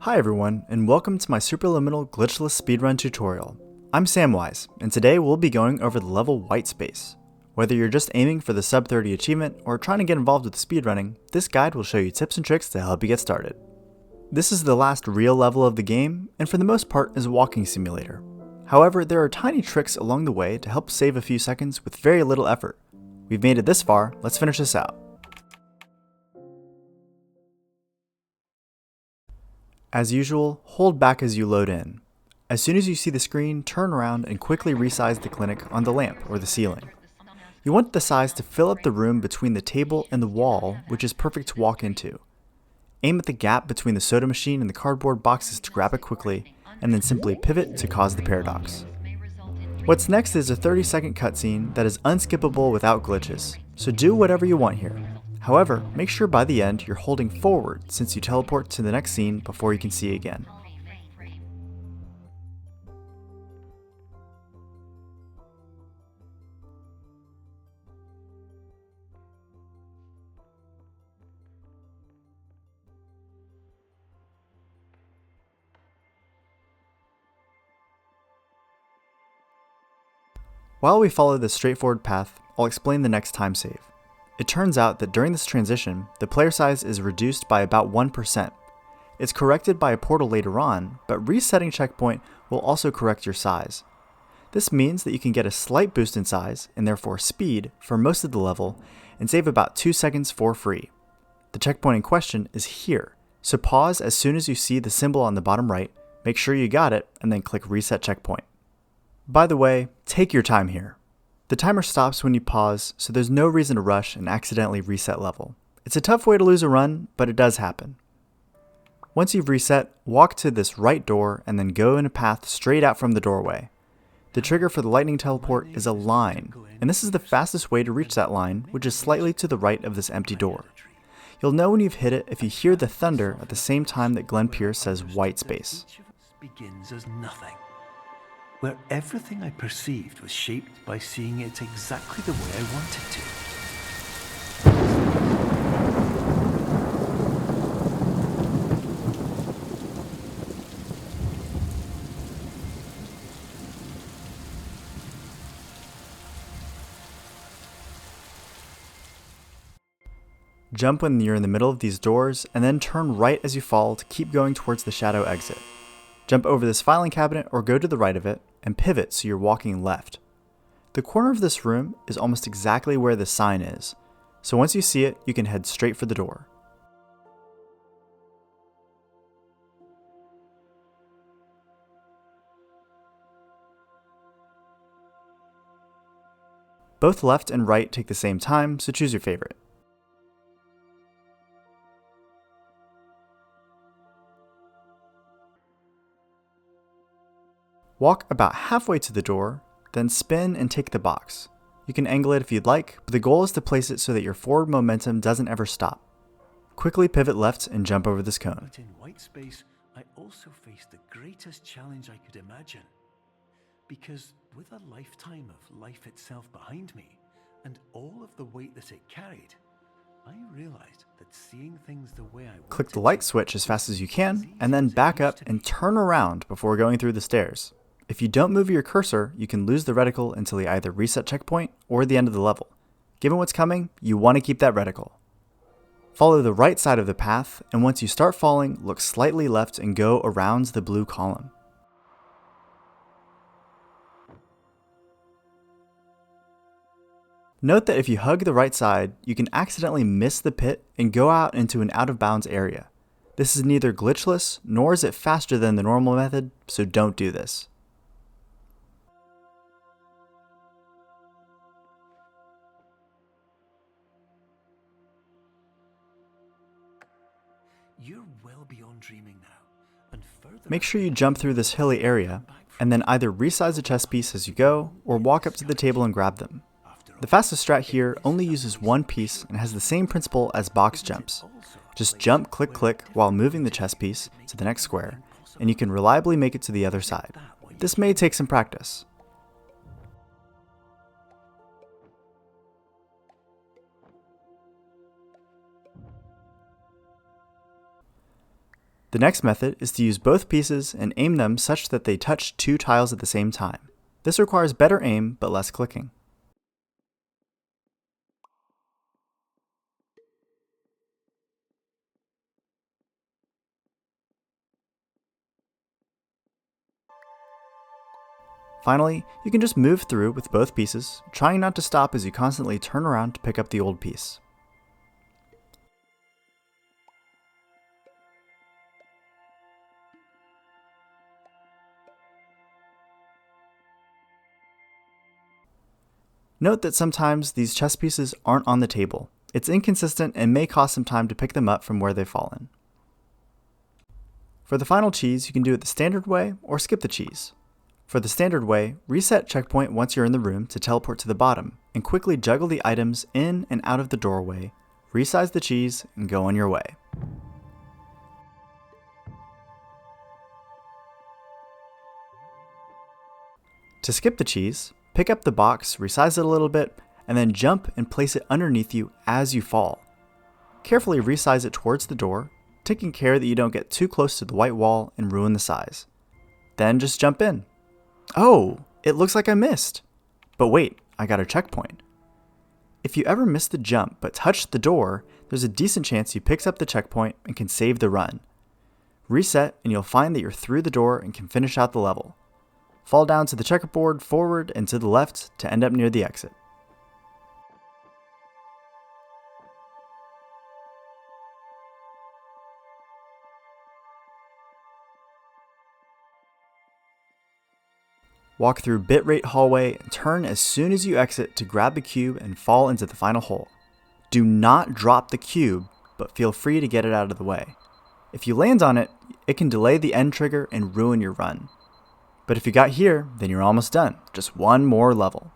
Hi everyone, and welcome to my Superliminal Glitchless speedrun tutorial. I'm Samwise, and today we'll be going over the level Whitespace. Whether you're just aiming for the sub 30 achievement or trying to get involved with speedrunning, this guide will show you tips and tricks to help you get started. This is the last real level of the game, and for the most part is a walking simulator. However, there are tiny tricks along the way to help save a few seconds with very little effort. We've made it this far, let's finish this out. As usual, hold back as you load in. As soon as you see the screen, turn around and quickly resize the clinic on the lamp or the ceiling. You want the size to fill up the room between the table and the wall, which is perfect to walk into. Aim at the gap between the soda machine and the cardboard boxes to grab it quickly, and then simply pivot to cause the paradox. What's next is a 30-second cutscene that is unskippable without glitches, so do whatever you want here. However, make sure by the end you're holding forward since you teleport to the next scene before you can see again. While we follow this straightforward path, I'll explain the next time save. It turns out that during this transition, the player size is reduced by about 1%. It's corrected by a portal later on, but resetting checkpoint will also correct your size. This means that you can get a slight boost in size, and therefore speed, for most of the level, and save about 2 seconds for free. The checkpoint in question is here, so pause as soon as you see the symbol on the bottom right, make sure you got it, and then click reset checkpoint. By the way, take your time here. The timer stops when you pause, so there's no reason to rush and accidentally reset level. It's a tough way to lose a run, but it does happen. Once you've reset, walk to this right door and then go in a path straight out from the doorway. The trigger for the lightning teleport is a line, and this is the fastest way to reach that line, which is slightly to the right of this empty door. You'll know when you've hit it if you hear the thunder at the same time that Glenn Pierce says Whitespace. Begins as nothing, where everything I perceived was shaped by seeing it exactly the way I wanted to. Jump when you're in the middle of these doors, and then turn right as you fall to keep going towards the shadow exit. Jump over this filing cabinet or go to the right of it, and pivot so you're walking left. The corner of this room is almost exactly where the sign is, so once you see it, you can head straight for the door. Both left and right take the same time, so choose your favorite. Walk about halfway to the door, then spin and take the box. You can angle it if you'd like, but the goal is to place it so that your forward momentum doesn't ever stop. Quickly pivot left and jump over this cone. But in Whitespace, I also faced the greatest challenge I could imagine. Because with a lifetime of life itself behind me, and all of the weight that it carried, I realized that seeing things the way I wanted Click the light switch as fast as you can, and then back up and turn around before going through the stairs. If you don't move your cursor, you can lose the reticle until you either reset checkpoint or the end of the level. Given what's coming, you want to keep that reticle. Follow the right side of the path, and once you start falling, look slightly left and go around the blue column. Note that if you hug the right side, you can accidentally miss the pit and go out into an out-of-bounds area. This is neither glitchless, nor is it faster than the normal method, so don't do this. You're well beyond dreaming now, and further. Make sure you jump through this hilly area, and then either resize the chess piece as you go, or walk up to the table and grab them. The fastest strat here only uses one piece and has the same principle as box jumps. Just jump, click, click while moving the chess piece to the next square, and you can reliably make it to the other side. This may take some practice. The next method is to use both pieces and aim them such that they touch 2 tiles at the same time. This requires better aim but less clicking. Finally, you can just move through with both pieces, trying not to stop as you constantly turn around to pick up the old piece. Note that sometimes these chess pieces aren't on the table. It's inconsistent and may cost some time to pick them up from where they've fallen. For the final cheese, you can do it the standard way or skip the cheese. For the standard way, reset checkpoint once you're in the room to teleport to the bottom, and quickly juggle the items in and out of the doorway, resize the cheese, and go on your way. To skip the cheese, pick up the box, resize it a little bit, and then jump and place it underneath you as you fall. Carefully resize it towards the door, taking care that you don't get too close to the white wall and ruin the size. Then just jump in. Oh, it looks like I missed. But wait, I got a checkpoint. If you ever miss the jump but touch the door, there's a decent chance you picked up the checkpoint and can save the run. Reset and you'll find that you're through the door and can finish out the level. Fall down to the checkerboard forward and to the left to end up near the exit. Walk through bitrate hallway and turn as soon as you exit to grab the cube and fall into the final hole. Do not drop the cube, but feel free to get it out of the way. If you land on it, it can delay the end trigger and ruin your run. But if you got here, then you're almost done. Just one more level.